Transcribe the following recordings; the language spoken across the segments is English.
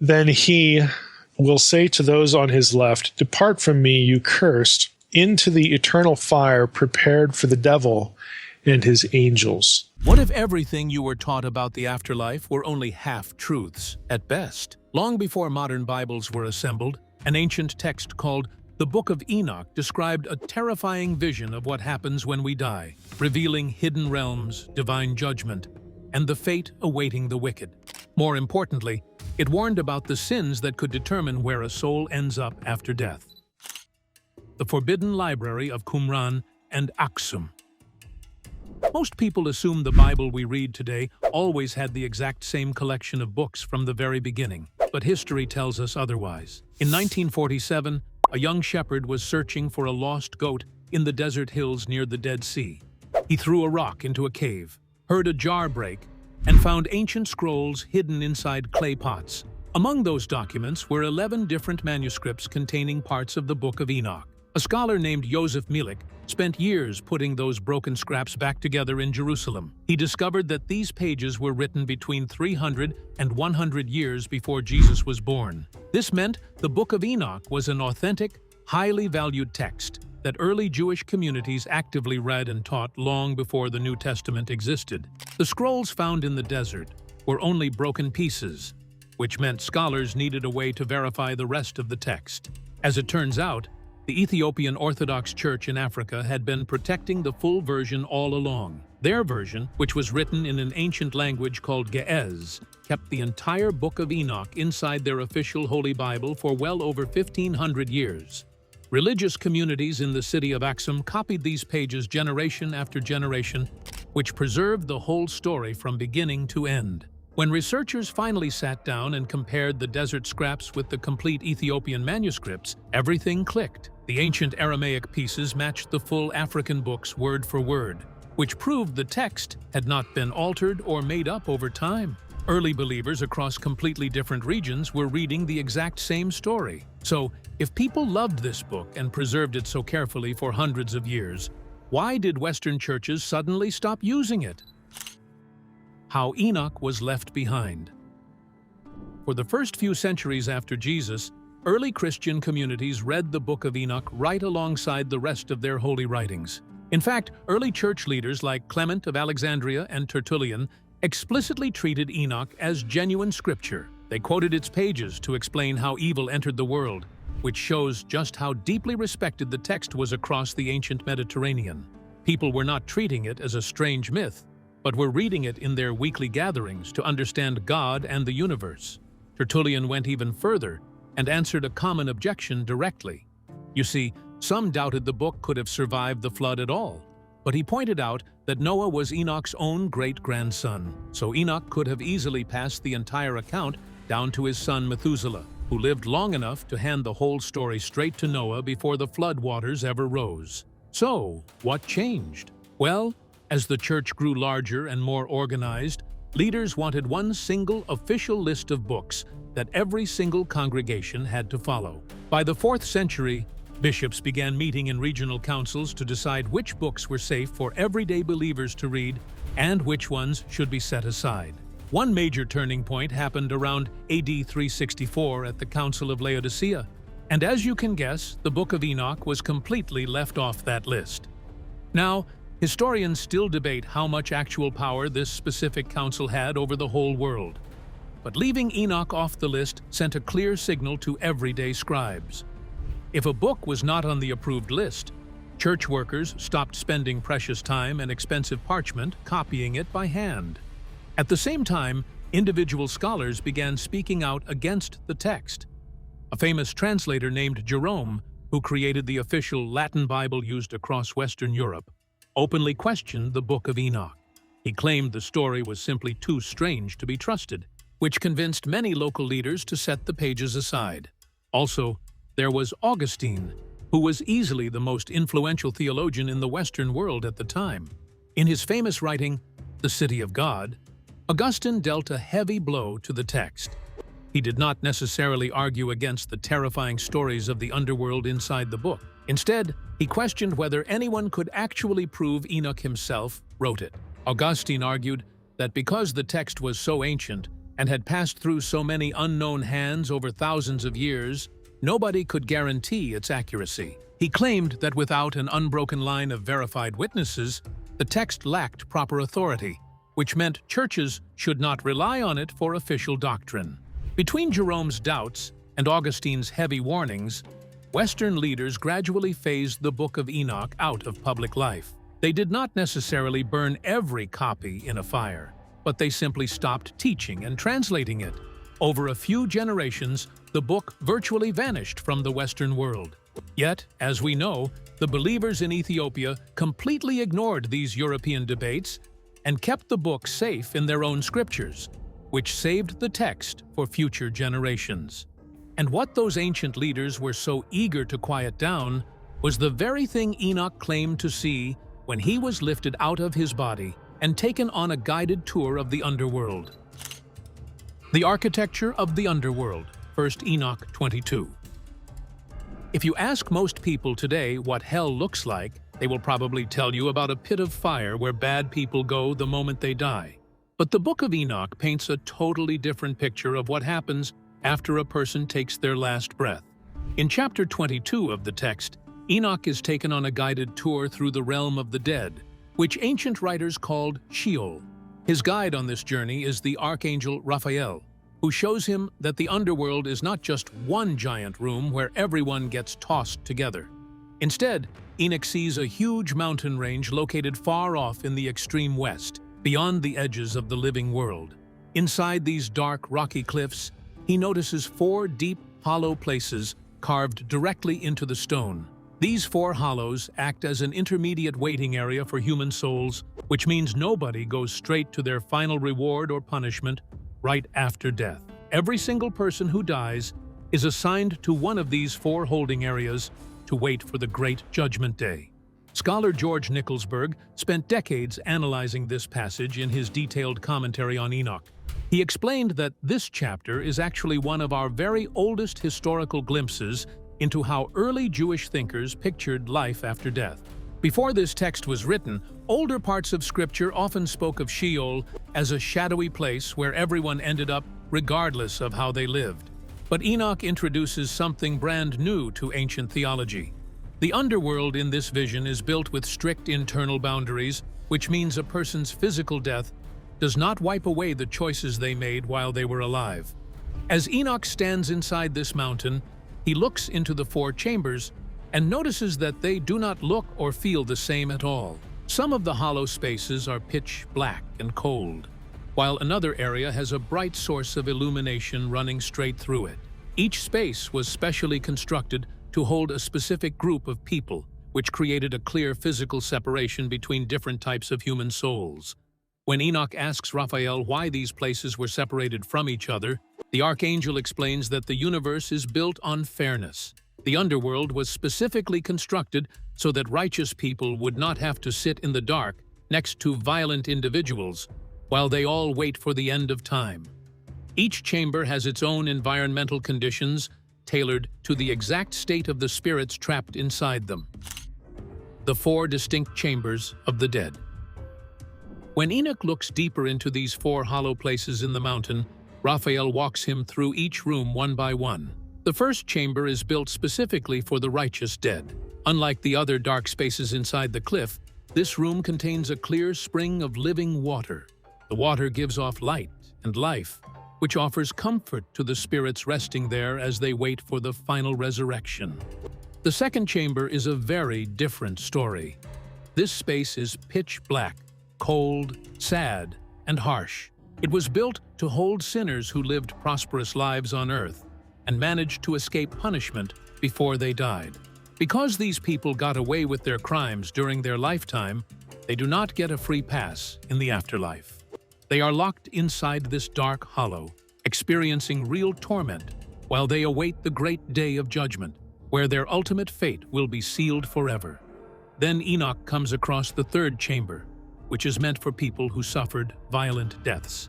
Then he will say to those on his left, "Depart from me, you cursed, into the eternal fire prepared for the devil and his angels." What if everything you were taught about the afterlife were only half-truths, at best? Long before modern Bibles were assembled, an ancient text called the Book of Enoch described a terrifying vision of what happens when we die, revealing hidden realms, divine judgment, and the fate awaiting the wicked. More importantly, it warned about the sins that could determine where a soul ends up after death. The Forbidden Library of Qumran and Aksum. Most people assume the Bible we read today always had the exact same collection of books from the very beginning, but history tells us otherwise. In 1947, a young shepherd was searching for a lost goat in the desert hills near the Dead Sea. He threw a rock into a cave, heard a jar break, and found ancient scrolls hidden inside clay pots. Among those documents were 11 different manuscripts containing parts of the Book of Enoch. A scholar named Yosef Milik spent years putting those broken scraps back together in Jerusalem. He discovered that these pages were written between 300 and 100 years before Jesus was born. This meant the Book of Enoch was an authentic, highly valued text that early Jewish communities actively read and taught long before the New Testament existed. The scrolls found in the desert were only broken pieces, which meant scholars needed a way to verify the rest of the text. As it turns out, the Ethiopian Orthodox Church in Africa had been protecting the full version all along. Their version, which was written in an ancient language called Ge'ez, kept the entire Book of Enoch inside their official Holy Bible for well over 1,500 years. Religious communities in the city of Aksum copied these pages generation after generation, which preserved the whole story from beginning to end. When researchers finally sat down and compared the desert scraps with the complete Ethiopian manuscripts, everything clicked. The ancient Aramaic pieces matched the full African books word for word, which proved the text had not been altered or made up over time. Early believers across completely different regions were reading the exact same story. So, if people loved this book and preserved it so carefully for hundreds of years, why did Western churches suddenly stop using it? How Enoch was left behind. For the first few centuries after Jesus, early Christian communities read the Book of Enoch right alongside the rest of their holy writings. In fact, early church leaders like Clement of Alexandria and Tertullian explicitly treated Enoch as genuine scripture. They quoted its pages to explain how evil entered the world, which shows just how deeply respected the text was across the ancient Mediterranean. People were not treating it as a strange myth, but were reading it in their weekly gatherings to understand God and the universe. Tertullian went even further and answered a common objection directly. You see, some doubted the book could have survived the flood at all, but he pointed out that Noah was Enoch's own great-grandson, so Enoch could have easily passed the entire account down to his son Methuselah, who lived long enough to hand the whole story straight to Noah before the flood waters ever rose. So, what changed? Well, as the church grew larger and more organized, leaders wanted one single official list of books that every single congregation had to follow. By the 4th century, bishops began meeting in regional councils to decide which books were safe for everyday believers to read and which ones should be set aside. One major turning point happened around AD 364 at the Council of Laodicea, and as you can guess, the Book of Enoch was completely left off that list. Now, historians still debate how much actual power this specific council had over the whole world. But leaving Enoch off the list sent a clear signal to everyday scribes. If a book was not on the approved list, church workers stopped spending precious time and expensive parchment copying it by hand. At the same time, individual scholars began speaking out against the text. A famous translator named Jerome, who created the official Latin Bible used across Western Europe, openly questioned the Book of Enoch. He claimed the story was simply too strange to be trusted, which convinced many local leaders to set the pages aside. Also, there was Augustine, who was easily the most influential theologian in the Western world at the time. In his famous writing, The City of God, Augustine dealt a heavy blow to the text. He did not necessarily argue against the terrifying stories of the underworld inside the book. Instead, he questioned whether anyone could actually prove Enoch himself wrote it. Augustine argued that because the text was so ancient and had passed through so many unknown hands over thousands of years, nobody could guarantee its accuracy. He claimed that without an unbroken line of verified witnesses, the text lacked proper authority, which meant churches should not rely on it for official doctrine. Between Jerome's doubts and Augustine's heavy warnings, Western leaders gradually phased the Book of Enoch out of public life. They did not necessarily burn every copy in a fire, but they simply stopped teaching and translating it. Over a few generations, the book virtually vanished from the Western world. Yet, as we know, the believers in Ethiopia completely ignored these European debates and kept the book safe in their own scriptures, which saved the text for future generations. And what those ancient leaders were so eager to quiet down was the very thing Enoch claimed to see when he was lifted out of his body and taken on a guided tour of the underworld. The architecture of the underworld, 1 Enoch 22. If you ask most people today what hell looks like, they will probably tell you about a pit of fire where bad people go the moment they die. But the Book of Enoch paints a totally different picture of what happens after a person takes their last breath. In chapter 22 of the text, Enoch is taken on a guided tour through the realm of the dead, which ancient writers called Sheol. His guide on this journey is the archangel Raphael, who shows him that the underworld is not just one giant room where everyone gets tossed together. Instead, Enoch sees a huge mountain range located far off in the extreme west, beyond the edges of the living world. Inside these dark, rocky cliffs, he notices 4 deep, hollow places carved directly into the stone. These 4 hollows act as an intermediate waiting area for human souls, which means nobody goes straight to their final reward or punishment right after death. Every single person who dies is assigned to one of these 4 holding areas to wait for the Great Judgment Day. Scholar George Nicholsburg spent decades analyzing this passage in his detailed commentary on Enoch. He explained that this chapter is actually one of our very oldest historical glimpses into how early Jewish thinkers pictured life after death. Before this text was written, older parts of Scripture often spoke of Sheol as a shadowy place where everyone ended up regardless of how they lived. But Enoch introduces something brand new to ancient theology. The underworld in this vision is built with strict internal boundaries, which means a person's physical death does not wipe away the choices they made while they were alive. As Enoch stands inside this mountain, he looks into the 4 chambers and notices that they do not look or feel the same at all. Some of the hollow spaces are pitch black and cold, while another area has a bright source of illumination running straight through it. Each space was specially constructed to hold a specific group of people, which created a clear physical separation between different types of human souls. When Enoch asks Raphael why these places were separated from each other, the archangel explains that the universe is built on fairness. The underworld was specifically constructed so that righteous people would not have to sit in the dark next to violent individuals while they all wait for the end of time. Each chamber has its own environmental conditions tailored to the exact state of the spirits trapped inside them. The 4 distinct chambers of the dead. When Enoch looks deeper into these 4 hollow places in the mountain, Raphael walks him through each room one by one. The first chamber is built specifically for the righteous dead. Unlike the other dark spaces inside the cliff, this room contains a clear spring of living water. The water gives off light and life, which offers comfort to the spirits resting there as they wait for the final resurrection. The second chamber is a very different story. This space is pitch black, cold, sad, and harsh. It was built to hold sinners who lived prosperous lives on earth and managed to escape punishment before they died. Because these people got away with their crimes during their lifetime, they do not get a free pass in the afterlife. They are locked inside this dark hollow, experiencing real torment while they await the great day of judgment, where their ultimate fate will be sealed forever. Then Enoch comes across the third chamber, which is meant for people who suffered violent deaths.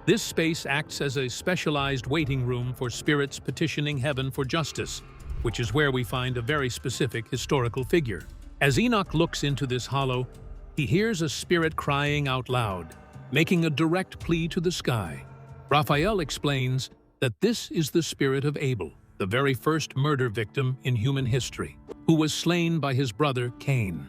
This space acts as a specialized waiting room for spirits petitioning heaven for justice, which is where we find a very specific historical figure. As Enoch looks into this hollow, he hears a spirit crying out loud, making a direct plea to the sky. Raphael explains that this is the spirit of Abel, the very first murder victim in human history, who was slain by his brother Cain.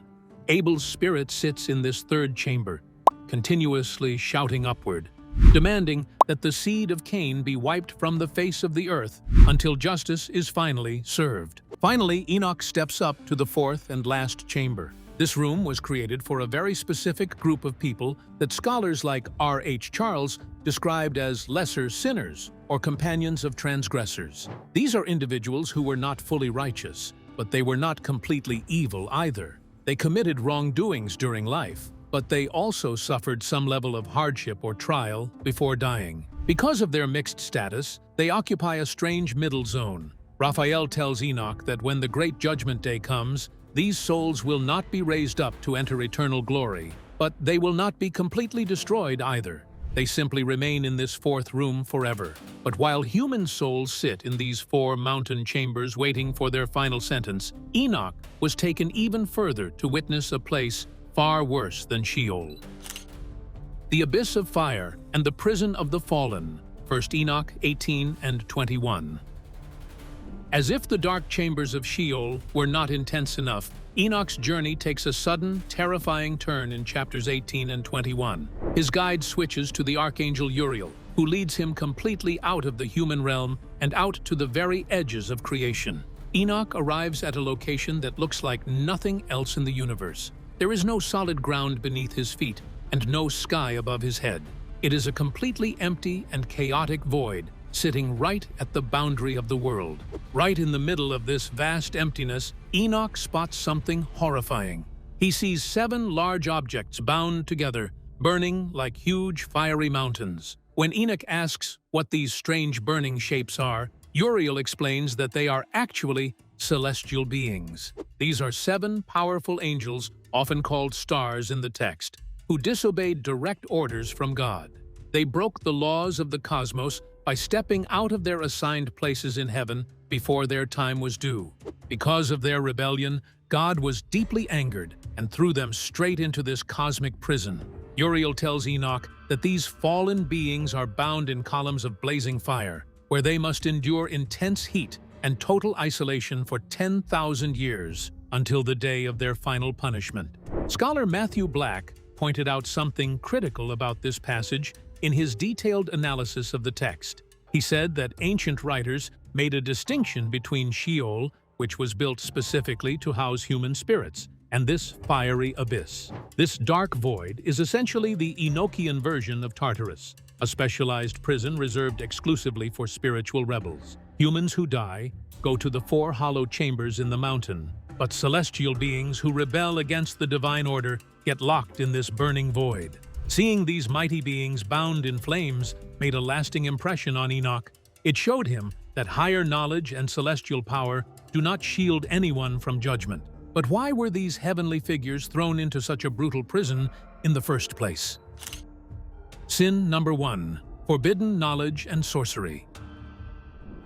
Abel's spirit sits in this third chamber, continuously shouting upward, demanding that the seed of Cain be wiped from the face of the earth until justice is finally served. Finally, Enoch steps up to the fourth and last chamber. This room was created for a very specific group of people that scholars like R.H. Charles described as lesser sinners or companions of transgressors. These are individuals who were not fully righteous, but they were not completely evil either. They committed wrongdoings during life, but they also suffered some level of hardship or trial before dying. Because of their mixed status, they occupy a strange middle zone. Raphael tells Enoch that when the great judgment day comes, these souls will not be raised up to enter eternal glory, but they will not be completely destroyed either. They simply remain in this fourth room forever. But while human souls sit in these four mountain chambers waiting for their final sentence, Enoch was taken even further to witness a place far worse than Sheol. The abyss of fire and the prison of the fallen. 1 Enoch 18 and 21. As if the dark chambers of Sheol were not intense enough, Enoch's journey takes a sudden, terrifying turn in chapters 18 and 21. His guide switches to the archangel Uriel, who leads him completely out of the human realm and out to the very edges of creation. Enoch arrives at a location that looks like nothing else in the universe. There is no solid ground beneath his feet and no sky above his head. It is a completely empty and chaotic void, sitting right at the boundary of the world. Right in the middle of this vast emptiness, Enoch spots something horrifying. He sees 7 large objects bound together, burning like huge fiery mountains. When Enoch asks what these strange burning shapes are, Uriel explains that they are actually celestial beings. These are 7 powerful angels, often called stars in the text, who disobeyed direct orders from God. They broke the laws of the cosmos by stepping out of their assigned places in heaven before their time was due. Because of their rebellion, God was deeply angered and threw them straight into this cosmic prison. Uriel tells Enoch that these fallen beings are bound in columns of blazing fire, where they must endure intense heat and total isolation for 10,000 years until the day of their final punishment. Scholar Matthew Black pointed out something critical about this passage in his detailed analysis of the text. He said that ancient writers made a distinction between Sheol, which was built specifically to house human spirits, and this fiery abyss. This dark void is essentially the Enochian version of Tartarus, a specialized prison reserved exclusively for spiritual rebels. Humans who die go to the 4 hollow chambers in the mountain, but celestial beings who rebel against the divine order get locked in this burning void. Seeing these mighty beings bound in flames made a lasting impression on Enoch. It showed him that higher knowledge and celestial power do not shield anyone from judgment. But why were these heavenly figures thrown into such a brutal prison in the first place? Sin number 1: forbidden knowledge and sorcery.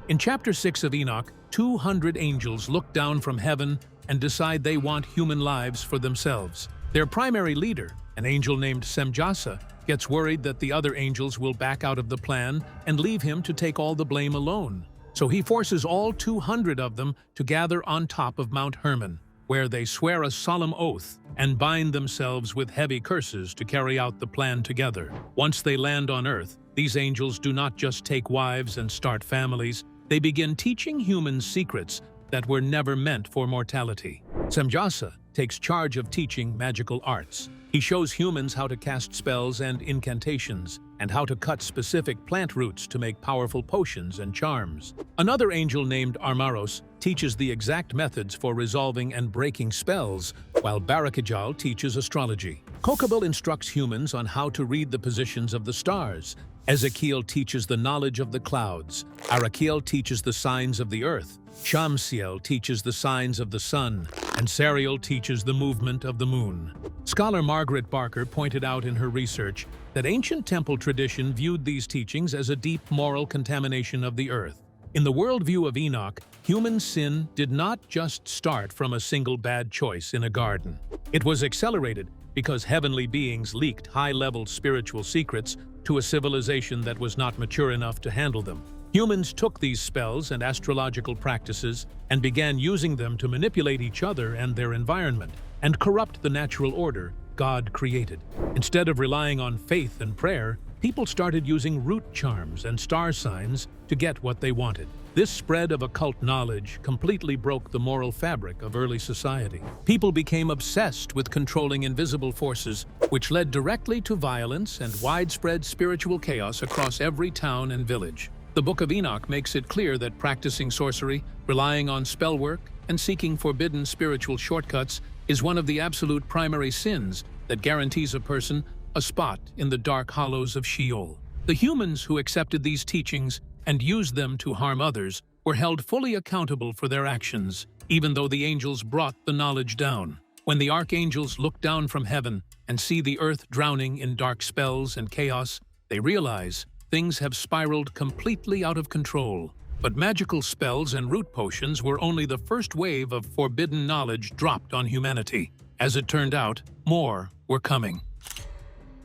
In chapter 6 of Enoch, 200 angels look down from heaven and decide they want human lives for themselves. Their primary leader, an angel named Semjasa, gets worried that the other angels will back out of the plan and leave him to take all the blame alone. So he forces all 200 of them to gather on top of Mount Hermon, where they swear a solemn oath and bind themselves with heavy curses to carry out the plan together. Once they land on Earth, these angels do not just take wives and start families, they begin teaching humans secrets that were never meant for mortality. Semjasa takes charge of teaching magical arts. He shows humans how to cast spells and incantations, and how to cut specific plant roots to make powerful potions and charms. Another angel named Armaros teaches the exact methods for resolving and breaking spells, while Barakajal teaches astrology. Kokabel instructs humans on how to read the positions of the stars. Ezekiel teaches the knowledge of the clouds. Arakiel teaches the signs of the earth. Shamsiel teaches the signs of the sun, and Sariel teaches the movement of the moon. Scholar Margaret Barker pointed out in her research that ancient temple tradition viewed these teachings as a deep moral contamination of the earth. In the worldview of Enoch, human sin did not just start from a single bad choice in a garden. It was accelerated because heavenly beings leaked high-level spiritual secrets to a civilization that was not mature enough to handle them. Humans took these spells and astrological practices and began using them to manipulate each other and their environment, and corrupt the natural order God created. Instead of relying on faith and prayer, people started using root charms and star signs to get what they wanted. This spread of occult knowledge completely broke the moral fabric of early society. People became obsessed with controlling invisible forces, which led directly to violence and widespread spiritual chaos across every town and village. The Book of Enoch makes it clear that practicing sorcery, relying on spell work, and seeking forbidden spiritual shortcuts is one of the absolute primary sins that guarantees a person a spot in the dark hollows of Sheol. The humans who accepted these teachings and used them to harm others were held fully accountable for their actions, even though the angels brought the knowledge down. When the archangels look down from heaven and see the earth drowning in dark spells and chaos, they realize things have spiraled completely out of control. But magical spells and root potions were only the first wave of forbidden knowledge dropped on humanity. As it turned out, more were coming.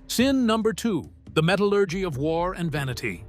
Sin number 2, the metallurgy of war and vanity.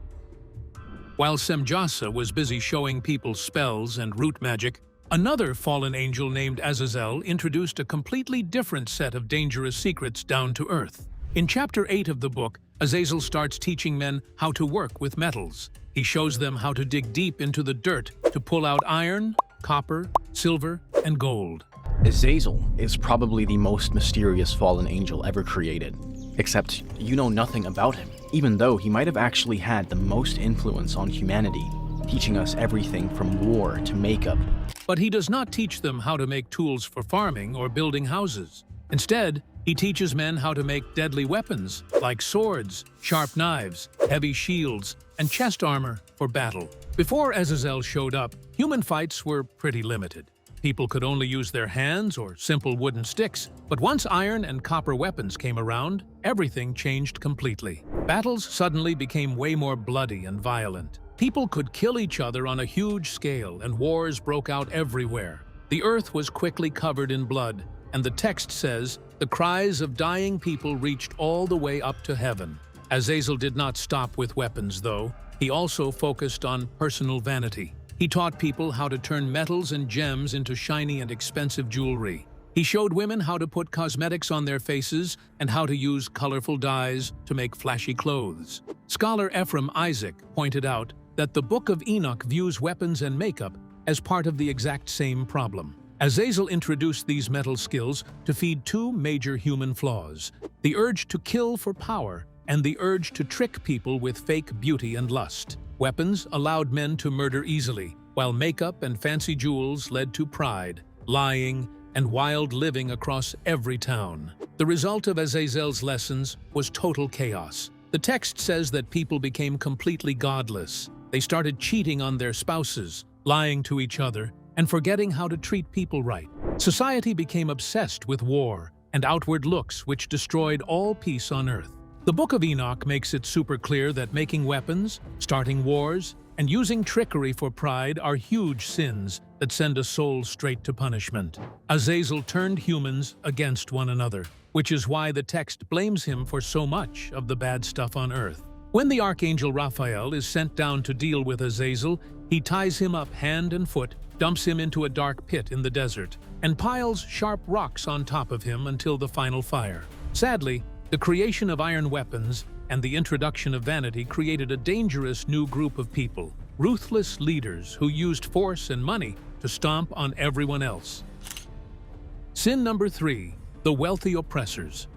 While Semjasa was busy showing people spells and root magic, another fallen angel named Azazel introduced a completely different set of dangerous secrets down to earth. In chapter 8 of the book, Azazel starts teaching men how to work with metals. He shows them how to dig deep into the dirt to pull out iron, copper, silver, and gold. Azazel is probably the most mysterious fallen angel ever created. Except you know nothing about him, even though he might have actually had the most influence on humanity, teaching us everything from war to makeup. But he does not teach them how to make tools for farming or building houses. Instead, he teaches men how to make deadly weapons like swords, sharp knives, heavy shields, and chest armor for battle. Before Azazel showed up, human fights were pretty limited. People could only use their hands or simple wooden sticks, but once iron and copper weapons came around, everything changed completely. Battles suddenly became way more bloody and violent. People could kill each other on a huge scale, and wars broke out everywhere. The earth was quickly covered in blood, and the text says, the cries of dying people reached all the way up to heaven. Azazel did not stop with weapons, though. He also focused on personal vanity. He taught people how to turn metals and gems into shiny and expensive jewelry. He showed women how to put cosmetics on their faces and how to use colorful dyes to make flashy clothes. Scholar Ephraim Isaac pointed out that the Book of Enoch views weapons and makeup as part of the exact same problem. Azazel introduced these metal skills to feed two major human flaws: the urge to kill for power and the urge to trick people with fake beauty and lust. Weapons allowed men to murder easily, while makeup and fancy jewels led to pride, lying, and wild living across every town. The result of Azazel's lessons was total chaos. The text says that people became completely godless. They started cheating on their spouses, lying to each other, and forgetting how to treat people right. Society became obsessed with war and outward looks, which destroyed all peace on earth. The Book of Enoch makes it super clear that making weapons, starting wars, and using trickery for pride are huge sins that send a soul straight to punishment. Azazel turned humans against one another, which is why the text blames him for so much of the bad stuff on earth. When the archangel Raphael is sent down to deal with Azazel, he ties him up hand and foot, dumps him into a dark pit in the desert, and piles sharp rocks on top of him until the final fire. Sadly, the creation of iron weapons and the introduction of vanity created a dangerous new group of people, ruthless leaders who used force and money to stomp on everyone else. Sin number 3, the wealthy oppressors.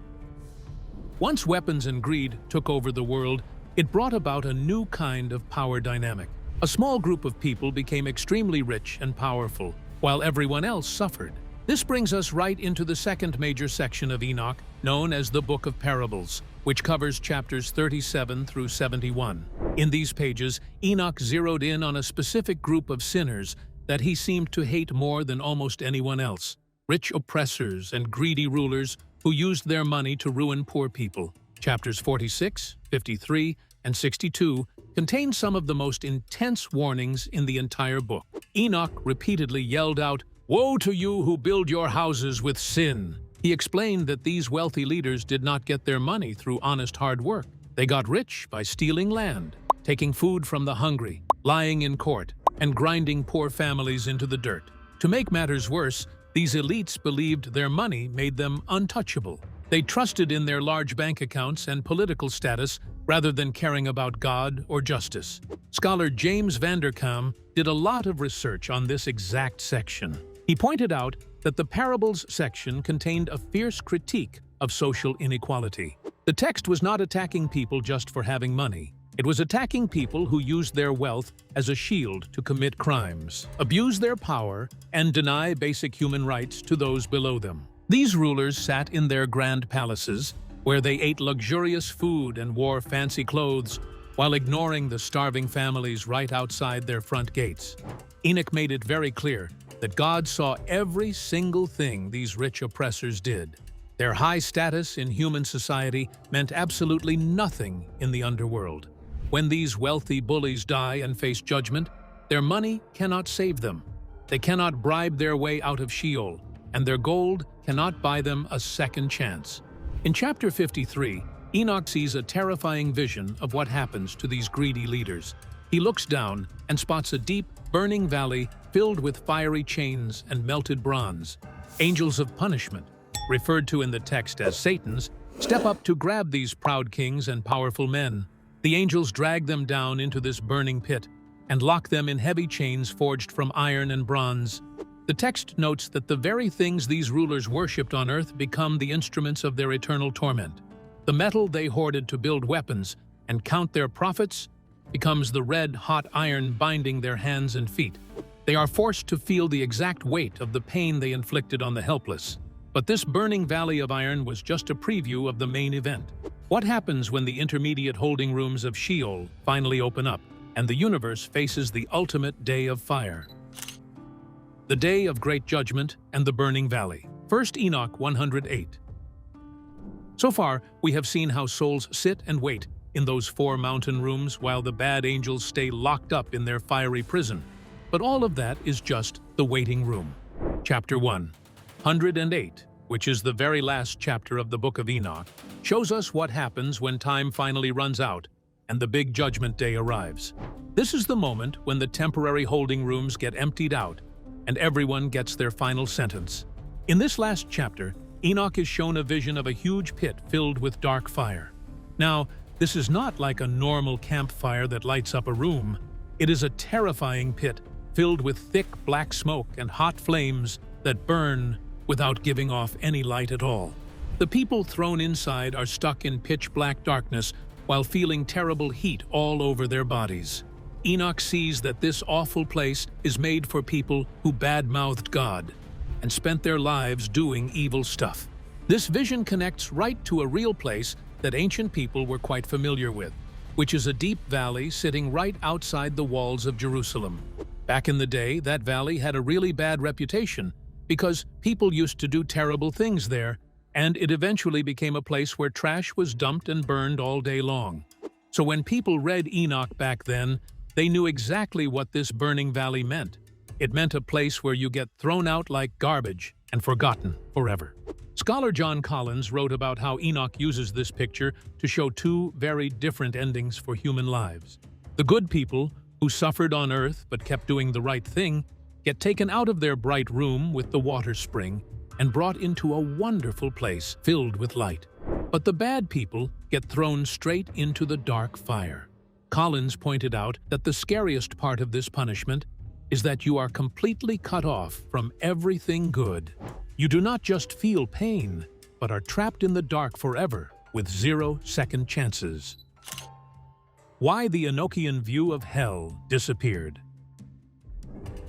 Once weapons and greed took over the world, it brought about a new kind of power dynamic. A small group of people became extremely rich and powerful, while everyone else suffered. This brings us right into the second major section of Enoch, known as the Book of Parables, which covers chapters 37 through 71. In these pages, Enoch zeroed in on a specific group of sinners that he seemed to hate more than almost anyone else: rich oppressors and greedy rulers who used their money to ruin poor people. Chapters 46, 53, and 62 contain some of the most intense warnings in the entire book. Enoch repeatedly yelled out, "Woe to you who build your houses with sin!" He explained that these wealthy leaders did not get their money through honest hard work. They got rich by stealing land, taking food from the hungry, lying in court, and grinding poor families into the dirt. To make matters worse, these elites believed their money made them untouchable. They trusted in their large bank accounts and political status rather than caring about God or justice. Scholar James Vanderkam did a lot of research on this exact section. He pointed out that the parables section contained a fierce critique of social inequality. The text was not attacking people just for having money. It was attacking people who used their wealth as a shield to commit crimes, abuse their power, and deny basic human rights to those below them. These rulers sat in their grand palaces, where they ate luxurious food and wore fancy clothes, while ignoring the starving families right outside their front gates. Enoch made it very clear that God saw every single thing these rich oppressors did. Their high status in human society meant absolutely nothing in the underworld. When these wealthy bullies die and face judgment, their money cannot save them. They cannot bribe their way out of Sheol, and their gold cannot buy them a second chance. In chapter 53, Enoch sees a terrifying vision of what happens to these greedy leaders. He looks down and spots a deep, burning valley filled with fiery chains and melted bronze. Angels of punishment, referred to in the text as Satans, step up to grab these proud kings and powerful men. The angels drag them down into this burning pit and lock them in heavy chains forged from iron and bronze. The text notes that the very things these rulers worshipped on earth become the instruments of their eternal torment. The metal they hoarded to build weapons and count their profits becomes the red-hot iron binding their hands and feet. They are forced to feel the exact weight of the pain they inflicted on the helpless. But this burning valley of iron was just a preview of the main event. What happens when the intermediate holding rooms of Sheol finally open up and the universe faces the ultimate day of fire? The day of great judgment and the burning valley. 1 Enoch 108. So far, we have seen how souls sit and wait in those 4 mountain rooms while the bad angels stay locked up in their fiery prison. But all of that is just the waiting room. Chapter 108, which is the very last chapter of the Book of Enoch, shows us what happens when time finally runs out and the big judgment day arrives. This is the moment when the temporary holding rooms get emptied out and everyone gets their final sentence. In this last chapter, Enoch is shown a vision of a huge pit filled with dark fire. Now, this is not like a normal campfire that lights up a room. It is a terrifying pit filled with thick black smoke and hot flames that burn without giving off any light at all. The people thrown inside are stuck in pitch-black darkness while feeling terrible heat all over their bodies. Enoch sees that this awful place is made for people who bad-mouthed God and spent their lives doing evil stuff. This vision connects right to a real place that ancient people were quite familiar with, which is a deep valley sitting right outside the walls of Jerusalem. Back in the day, that valley had a really bad reputation because people used to do terrible things there, and it eventually became a place where trash was dumped and burned all day long. So when people read Enoch back then, they knew exactly what this burning valley meant. It meant a place where you get thrown out like garbage and forgotten forever. Scholar John Collins wrote about how Enoch uses this picture to show 2 very different endings for human lives. The good people, who suffered on earth but kept doing the right thing, get taken out of their bright room with the water spring and brought into a wonderful place filled with light. But the bad people get thrown straight into the dark fire. Collins pointed out that the scariest part of this punishment is that you are completely cut off from everything good. You do not just feel pain, but are trapped in the dark forever with 0 second chances. Why the Enochian view of hell disappeared.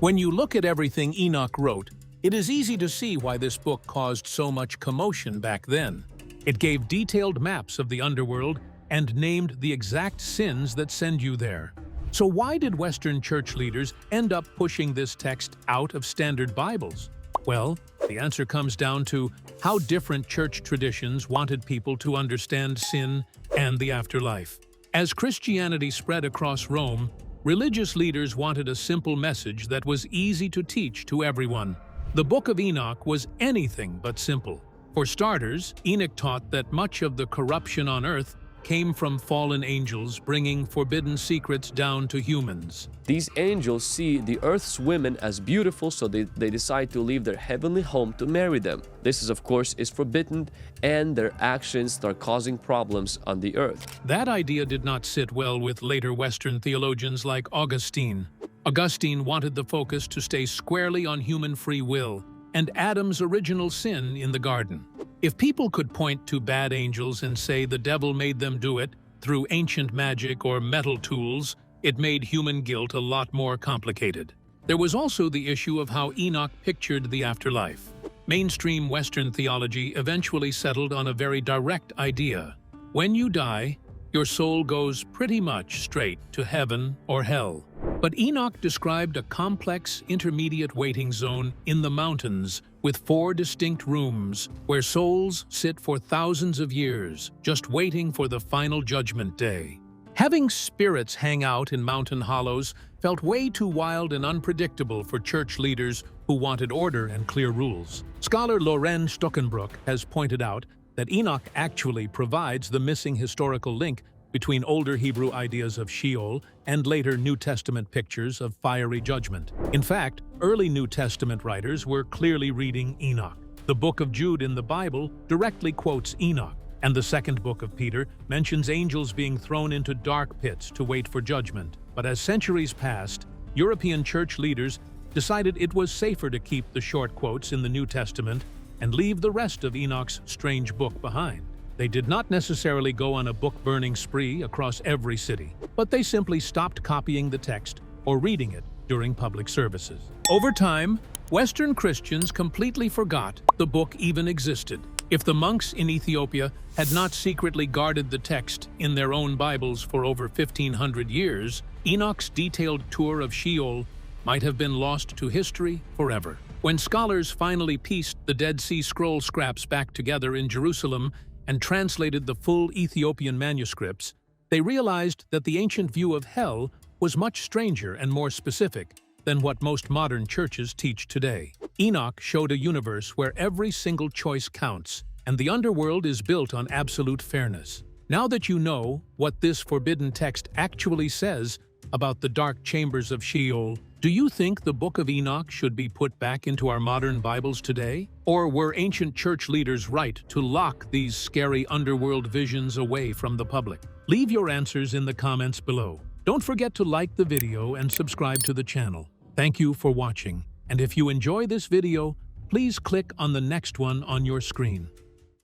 When you look at everything Enoch wrote, it is easy to see why this book caused so much commotion back then. It gave detailed maps of the underworld and named the exact sins that send you there. So why did Western church leaders end up pushing this text out of standard Bibles? Well, the answer comes down to how different church traditions wanted people to understand sin and the afterlife. As Christianity spread across Rome, religious leaders wanted a simple message that was easy to teach to everyone. The Book of Enoch was anything but simple. For starters, Enoch taught that much of the corruption on earth came from fallen angels bringing forbidden secrets down to humans. These angels see the earth's women as beautiful, so they decide to leave their heavenly home to marry them. This is, of course, is forbidden, and their actions start causing problems on the earth. That idea did not sit well with later Western theologians like Augustine. Augustine wanted the focus to stay squarely on human free will and Adam's original sin in the garden. If people could point to bad angels and say the devil made them do it through ancient magic or metal tools, it made human guilt a lot more complicated. There was also the issue of how Enoch pictured the afterlife. Mainstream Western theology eventually settled on a very direct idea. When you die, your soul goes pretty much straight to heaven or hell. But Enoch described a complex intermediate waiting zone in the mountains with 4 distinct rooms where souls sit for thousands of years, just waiting for the final judgment day. Having spirits hang out in mountain hollows felt way too wild and unpredictable for church leaders who wanted order and clear rules. Scholar Loren Stockenbrook has pointed out that Enoch actually provides the missing historical link between older Hebrew ideas of Sheol and later New Testament pictures of fiery judgment. In fact, early New Testament writers were clearly reading Enoch. The book of Jude in the Bible directly quotes Enoch, and the second book of Peter mentions angels being thrown into dark pits to wait for judgment. But as centuries passed, European church leaders decided it was safer to keep the short quotes in the New Testament and leave the rest of Enoch's strange book behind. They did not necessarily go on a book-burning spree across every city, but they simply stopped copying the text or reading it during public services. Over time, Western Christians completely forgot the book even existed. If the monks in Ethiopia had not secretly guarded the text in their own Bibles for over 1,500 years, Enoch's detailed tour of Sheol might have been lost to history forever. When scholars finally pieced the Dead Sea Scroll scraps back together in Jerusalem and translated the full Ethiopian manuscripts, they realized that the ancient view of hell was much stranger and more specific than what most modern churches teach today. Enoch showed a universe where every single choice counts, and the underworld is built on absolute fairness. Now that you know what this forbidden text actually says about the dark chambers of Sheol, do you think the Book of Enoch should be put back into our modern Bibles today? Or were ancient church leaders right to lock these scary underworld visions away from the public? Leave your answers in the comments below. Don't forget to like the video and subscribe to the channel. Thank you for watching, and if you enjoy this video, please click on the next one on your screen.